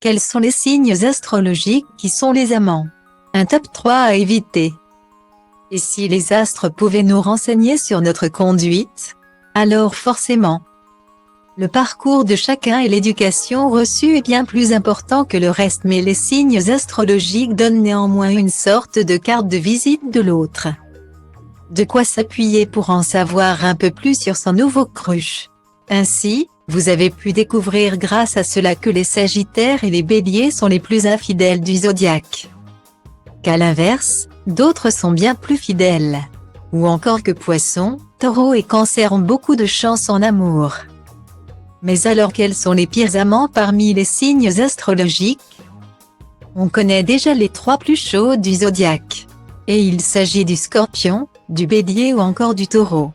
Quels sont les signes astrologiques qui sont les amants? Un top 3 à éviter. Et si les astres pouvaient nous renseigner sur notre conduite? Alors forcément, le parcours de chacun et l'éducation reçue est bien plus important que le reste, mais les signes astrologiques donnent néanmoins une sorte de carte de visite de l'autre. De quoi s'appuyer pour en savoir un peu plus sur son nouveau crush. Ainsi, vous avez pu découvrir grâce à cela que les Sagittaires et les Béliers sont les plus infidèles du zodiaque. Qu'à l'inverse, d'autres sont bien plus fidèles. Ou encore que Poissons, Taureau et Cancer ont beaucoup de chance en amour. Mais alors quels sont les pires amants parmi les signes astrologiques? On connaît déjà les 3 plus chauds du zodiaque. Et il s'agit du Scorpion, du Bélier ou encore du Taureau.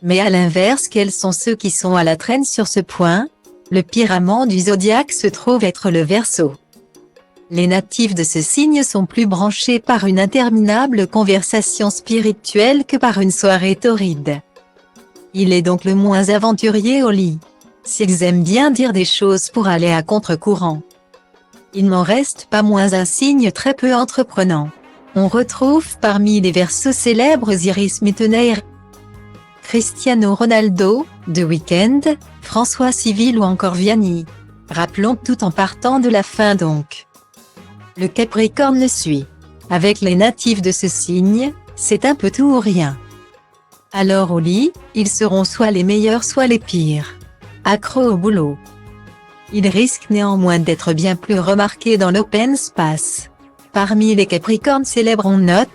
Mais à l'inverse, quels sont ceux qui sont à la traîne sur ce point? Le pire amant du zodiaque se trouve être le Verseau. Les natifs de ce signe sont plus branchés par une interminable conversation spirituelle que par une soirée torride. Il est donc le moins aventurier au lit. S'ils aiment bien dire des choses pour aller à contre-courant, il n'en reste pas moins un signe très peu entreprenant. On retrouve parmi les Verseaux célèbres Iris Mittenaere, Cristiano Ronaldo, The Weeknd, François Civil ou encore Vianney. Rappelons tout en partant de la fin donc. Le Capricorne le suit. Avec les natifs de ce signe, c'est un peu tout ou rien. Alors au lit, ils seront soit les meilleurs soit les pires. Accros au boulot. Ils risquent néanmoins d'être bien plus remarqués dans l'open space. Parmi les Capricornes célèbres on note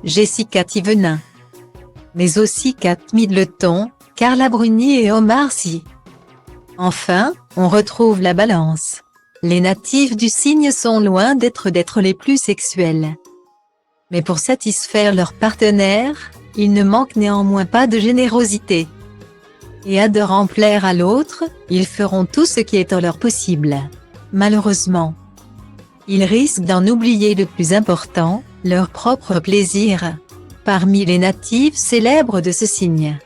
Jessica Thivenin, mais aussi Kate Middleton, Carla Bruni et Omar Sy. Enfin, on retrouve la Balance. Les natifs du signe sont loin d'être les plus sexuels. Mais pour satisfaire leur partenaire, ils ne manquent néanmoins pas de générosité. Et adorant plaire à l'autre, ils feront tout ce qui est en leur possible. Malheureusement, ils risquent d'en oublier le plus important, leur propre plaisir. Parmi les natifs célèbres de ce signe,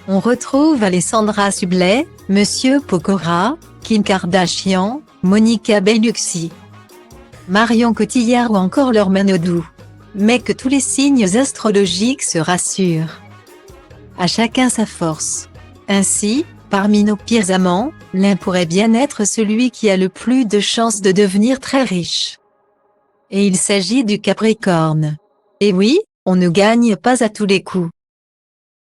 on retrouve Alessandra Sublet, Monsieur Pokora, Kim Kardashian, Monica Bellucci, Marion Cotillard ou encore leur Manodou. Mais que tous les signes astrologiques se rassurent. À chacun sa force. Ainsi, parmi nos pires amants, l'un pourrait bien être celui qui a le plus de chances de devenir très riche. Et il s'agit du Capricorne. Et oui, on ne gagne pas à tous les coups.